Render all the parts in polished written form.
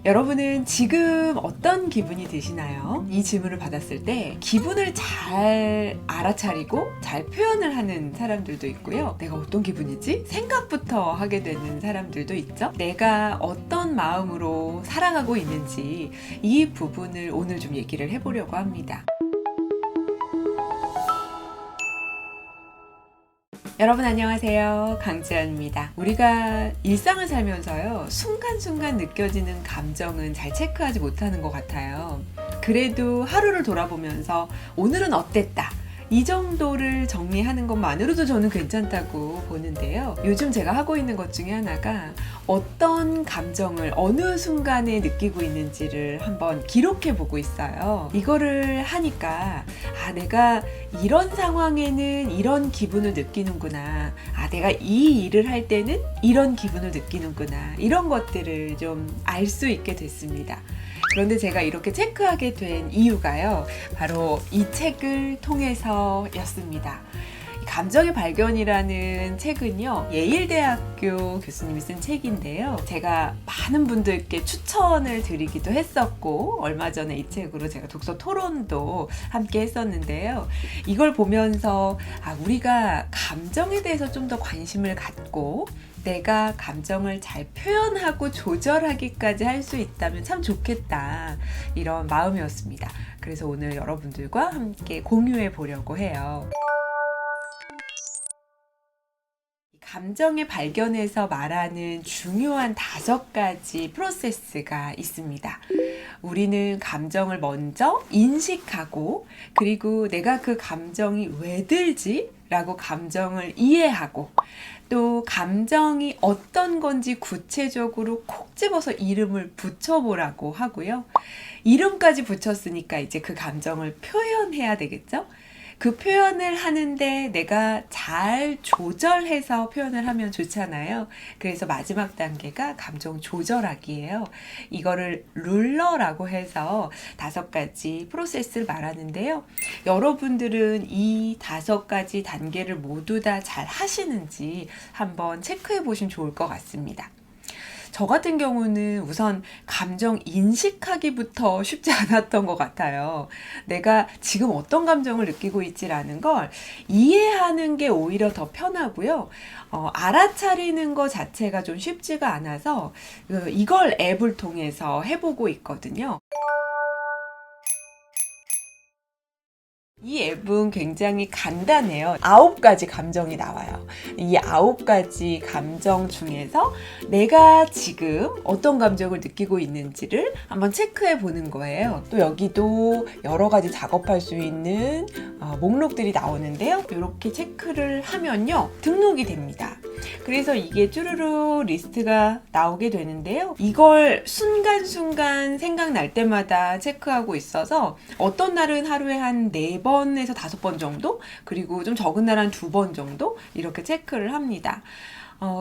여러분은 지금 어떤 기분이 드시나요? 이 질문을 받았을 때 기분을 잘 알아차리고 잘 표현을 하는 사람들도 있고요. 내가 어떤 기분이지? 생각부터 하게 되는 사람들도 있죠. 내가 어떤 마음으로 살아가고 있는지 이 부분을 오늘 좀 얘기를 해보려고 합니다. 여러분 안녕하세요. 강지연입니다. 우리가 일상을 살면서요, 순간순간 느껴지는 감정은 잘 체크하지 못하는 것 같아요. 그래도 하루를 돌아보면서 오늘은 어땠다, 이 정도를 정리하는 것만으로도 저는 괜찮다고 보는데요. 요즘 제가 하고 있는 것 중에 하나가 어떤 감정을 어느 순간에 느끼고 있는지를 한번 기록해 보고 있어요. 이거를 하니까 내가 이런 상황에는 이런 기분을 느끼는구나, 내가 이 일을 할 때는 이런 기분을 느끼는구나, 이런 것들을 좀 알 수 있게 됐습니다. 그런데 제가 이렇게 체크하게 된 이유가요, 바로 이 책을 통해서였습니다. 감정의 발견이라는 책은요, 예일대학교 교수님이 쓴 책인데요. 제가 많은 분들께 추천을 드리기도 했었고, 얼마 전에 이 책으로 제가 독서 토론도 함께 했었는데요. 이걸 보면서 우리가 감정에 대해서 좀 더 관심을 갖고 내가 감정을 잘 표현하고 조절하기까지 할 수 있다면 참 좋겠다, 이런 마음이었습니다. 그래서 오늘 여러분들과 함께 공유해 보려고 해요. 감정의 발견에서 말하는 중요한 5가지 프로세스가 있습니다. 우리는 감정을 먼저 인식하고, 그리고 내가 그 감정이 왜 들지? 라고 감정을 이해하고, 또 감정이 어떤 건지 구체적으로 콕 집어서 이름을 붙여보라고 하고요. 이름까지 붙였으니까 이제 그 감정을 표현해야 되겠죠? 그 표현을 하는데 내가 잘 조절해서 표현을 하면 좋잖아요. 그래서 마지막 단계가 감정 조절하기예요. 이거를 룰러라고 해서 5가지 프로세스를 말하는데요. 여러분들은 이 5가지 단계를 모두 다 잘 하시는지 한번 체크해 보시면 좋을 것 같습니다. 저 같은 경우는 우선 감정 인식하기부터 쉽지 않았던 것 같아요. 내가 지금 어떤 감정을 느끼고 있지라는 걸 이해하는 게 오히려 더 편하고요. 알아차리는 것 자체가 좀 쉽지가 않아서 이걸 앱을 통해서 해보고 있거든요. 이 앱은 굉장히 간단해요. 9가지 감정이 나와요. 이 9가지 감정 중에서 내가 지금 어떤 감정을 느끼고 있는지를 한번 체크해 보는 거예요. 또 여기도 여러 가지 작업할 수 있는 목록들이 나오는데요. 이렇게 체크를 하면요, 등록이 됩니다. 그래서 이게 쭈루루 리스트가 나오게 되는데요. 이걸 순간순간 생각날 때마다 체크하고 있어서 어떤 날은 하루에 한 4번에서 5번 정도, 그리고 좀 적은 날은 2번 정도 이렇게 체크를 합니다.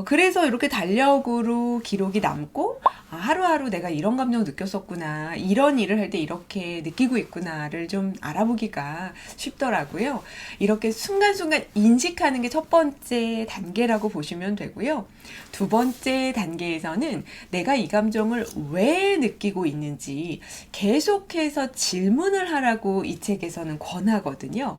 그래서 이렇게 달력으로 기록이 남고, 하루하루 내가 이런 감정을 느꼈었구나, 이런 일을 할 때 이렇게 느끼고 있구나를 좀 알아보기가 쉽더라고요. 이렇게 순간순간 인식하는 게 첫 번째 단계라고 보시면 되고요. 2번째 단계에서는 내가 이 감정을 왜 느끼고 있는지 계속해서 질문을 하라고 이 책에서는 권하거든요.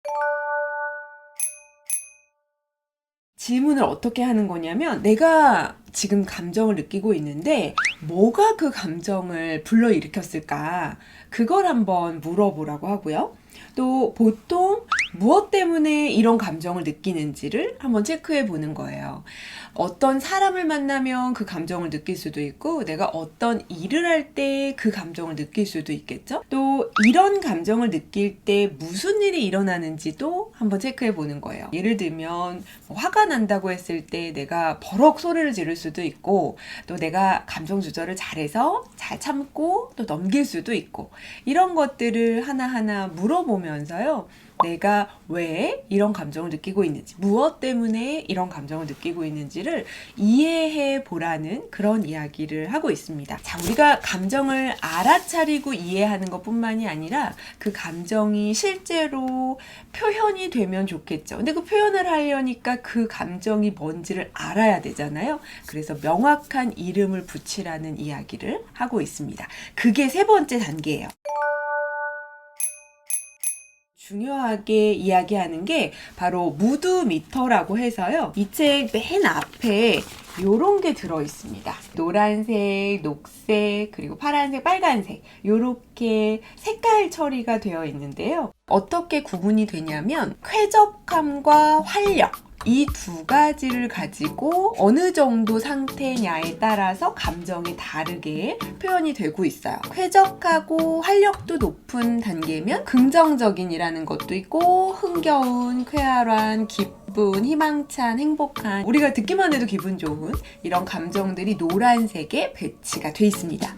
질문을 어떻게 하는 거냐면, 내가 지금 감정을 느끼고 있는데 뭐가 그 감정을 불러일으켰을까? 그걸 한번 물어보라고 하고요. 또 보통 무엇 때문에 이런 감정을 느끼는지를 한번 체크해 보는 거예요. 어떤 사람을 만나면 그 감정을 느낄 수도 있고, 내가 어떤 일을 할 때 그 감정을 느낄 수도 있겠죠. 또 이런 감정을 느낄 때 무슨 일이 일어나는지도 한번 체크해 보는 거예요. 예를 들면 화가 난다고 했을 때 내가 버럭 소리를 지를 수도 있고, 또 내가 감정 조절을 잘해서 잘 참고 또 넘길 수도 있고, 이런 것들을 하나하나 물어보면서요, 내가 왜 이런 감정을 느끼고 있는지, 무엇 때문에 이런 감정을 느끼고 있는지를 이해해 보라는 그런 이야기를 하고 있습니다. 자, 우리가 감정을 알아차리고 이해하는 것뿐만이 아니라 그 감정이 실제로 표현이 되면 좋겠죠. 근데 그 표현을 하려니까 그 감정이 뭔지를 알아야 되잖아요. 그래서 명확한 이름을 붙이라는 이야기를 하고 있습니다. 그게 세 번째 단계예요. 중요하게 이야기하는 게 바로 무드 미터라고 해서요. 이 책 맨 앞에 요런 게 들어 있습니다. 노란색, 녹색, 그리고 파란색, 빨간색 요렇게 색깔 처리가 되어 있는데요. 어떻게 구분이 되냐면 쾌적함과 활력 이 두 가지를 가지고 어느 정도 상태냐에 따라서 감정이 다르게 표현이 되고 있어요. 쾌적하고 활력도 높은 단계면 긍정적인이라는 것도 있고 흥겨운, 쾌활한, 기쁜, 희망찬, 행복한 우리가 듣기만 해도 기분 좋은 이런 감정들이 노란색에 배치가 돼 있습니다.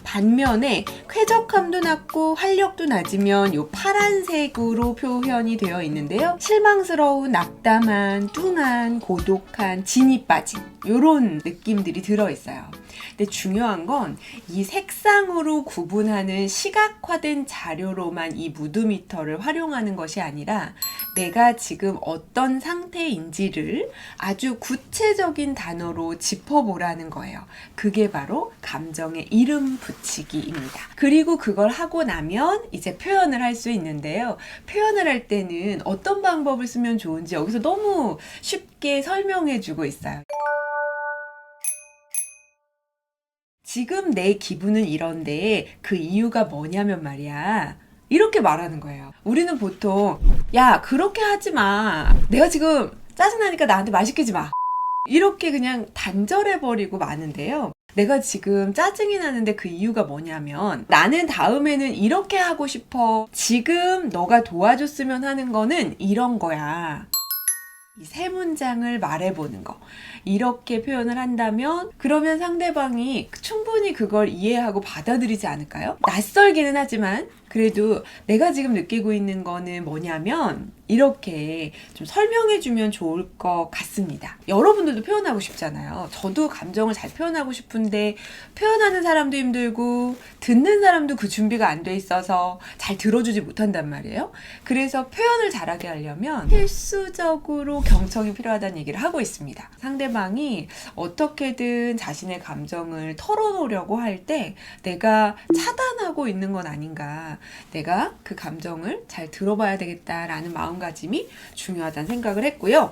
반면에 쾌적함도 낮고 활력도 낮으면 요 파란색으로 표현이 되어 있는데요. 실망스러운, 낙담한, 뚱한, 고독한, 진이 빠진 요런 느낌들이 들어있어요. 근데 중요한 건 이 색상으로 구분하는 시각화된 자료로만 이 무드미터를 활용하는 것이 아니라 내가 지금 어떤 상태인지를 아주 구체적인 단어로 짚어보라는 거예요. 그게 바로 감정의 이름 붙이기입니다. 그리고 그걸 하고 나면 이제 표현을 할 수 있는데요. 표현을 할 때는 어떤 방법을 쓰면 좋은지 여기서 너무 쉽게 설명해 주고 있어요. 지금 내 기분은 이런데 그 이유가 뭐냐면 말이야. 이렇게 말하는 거예요. 우리는 보통 야 그렇게 하지 마. 내가 지금 짜증나니까 나한테 말 시키지 마. 이렇게 그냥 단절해버리고 마는데요. 내가 지금 짜증이 나는데 그 이유가 뭐냐면 나는 다음에는 이렇게 하고 싶어. 지금 너가 도와줬으면 하는 거는 이런 거야. 이 세 문장을 말해보는 거. 이렇게 표현을 한다면 그러면 상대방이 충분히 그걸 이해하고 받아들이지 않을까요? 낯설기는 하지만 그래도 내가 지금 느끼고 있는 거는 뭐냐면 이렇게 좀 설명해 주면 좋을 것 같습니다. 여러분들도 표현하고 싶잖아요. 저도 감정을 잘 표현하고 싶은데 표현하는 사람도 힘들고 듣는 사람도 그 준비가 안 돼 있어서 잘 들어주지 못한단 말이에요. 그래서 표현을 잘하게 하려면 필수적으로 경청이 필요하다는 얘기를 하고 있습니다. 상대방이 어떻게든 자신의 감정을 털어놓으려고 할 때 내가 차단하고 있는 건 아닌가. 내가 그 감정을 잘 들어봐야 되겠다라는 마음가짐이 중요하다는 생각을 했고요.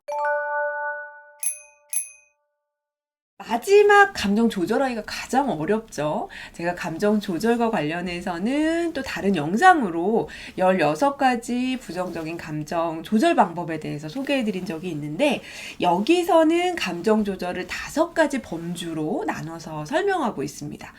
마지막 감정 조절하기가 가장 어렵죠. 제가 감정 조절과 관련해서는 또 다른 영상으로 16가지 부정적인 감정 조절 방법에 대해서 소개해드린 적이 있는데 여기서는 감정 조절을 5가지 범주로 나눠서 설명하고 있습니다.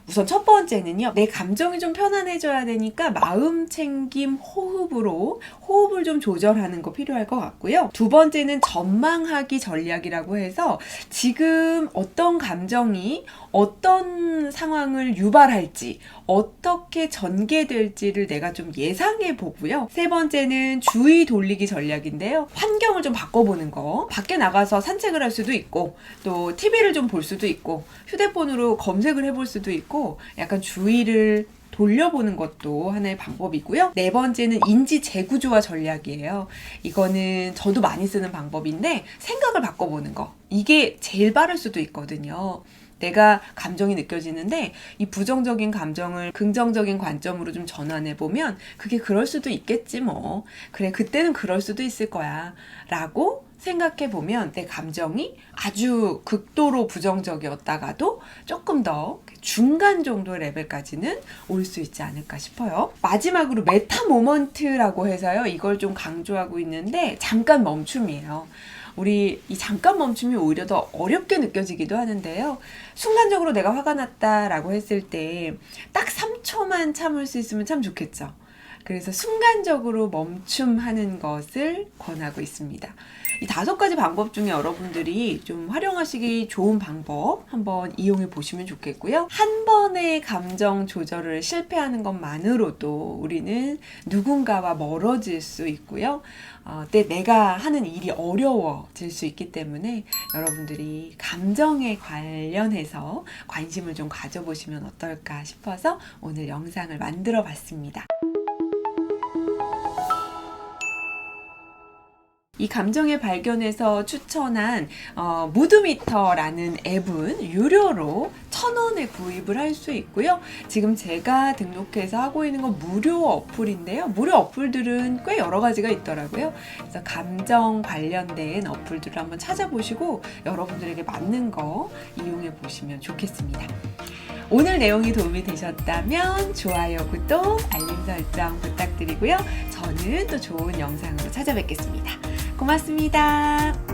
우선 첫 번째는요. 내 감정이 좀 편안해져야 되니까 마음 챙김 호흡으로 호흡을 좀 조절하는 거 필요할 것 같고요. 두 번째는 전망하기 전략이라고 해서 지금 어떤 감정이 어떤 상황을 유발할지 어떻게 전개될지를 내가 좀 예상해 보고요. 세 번째는 주의 돌리기 전략인데요. 환경을 좀 바꿔보는 거. 밖에 나가서 산책을 할 수도 있고 또 TV를 좀 볼 수도 있고 휴대폰으로 검색을 해볼 수도 있고 약간 주의를 돌려보는 것도 하나의 방법이고요. 네 번째는 인지 재구조화 전략이에요. 이거는 저도 많이 쓰는 방법인데 생각을 바꿔보는 거. 이게 제일 빠를 수도 있거든요. 내가 감정이 느껴지는데 이 부정적인 감정을 긍정적인 관점으로 좀 전환해보면 그게 그럴 수도 있겠지 뭐. 그래 그때는 그럴 수도 있을 거야 라고 생각해보면 내 감정이 아주 극도로 부정적이었다가도 조금 더 중간 정도의 레벨까지는 올 수 있지 않을까 싶어요. 마지막으로 메타 모먼트라고 해서요. 이걸 좀 강조하고 있는데 잠깐 멈춤이에요. 우리 이 잠깐 멈춤이 오히려 더 어렵게 느껴지기도 하는데요. 순간적으로 내가 화가 났다라고 했을 때 딱 3초만 참을 수 있으면 참 좋겠죠. 그래서 순간적으로 멈춤하는 것을 권하고 있습니다. 이 5가지 방법 중에 여러분들이 좀 활용하시기 좋은 방법 한번 이용해 보시면 좋겠고요. 한 번의 감정 조절을 실패하는 것만으로도 우리는 누군가와 멀어질 수 있고요. 내가 하는 일이 어려워질 수 있기 때문에 여러분들이 감정에 관련해서 관심을 좀 가져보시면 어떨까 싶어서 오늘 영상을 만들어 봤습니다. 이 감정의 발견에서 추천한 무드미터라는 앱은 유료로 1,000원에 구입을 할 수 있고요. 지금 제가 등록해서 하고 있는 건 무료 어플인데요. 무료 어플들은 꽤 여러 가지가 있더라고요. 그래서 감정 관련된 어플들을 한번 찾아보시고 여러분들에게 맞는 거 이용해 보시면 좋겠습니다. 오늘 내용이 도움이 되셨다면 좋아요, 구독, 알림 설정 부탁드리고요. 저는 또 좋은 영상으로 찾아뵙겠습니다. 고맙습니다.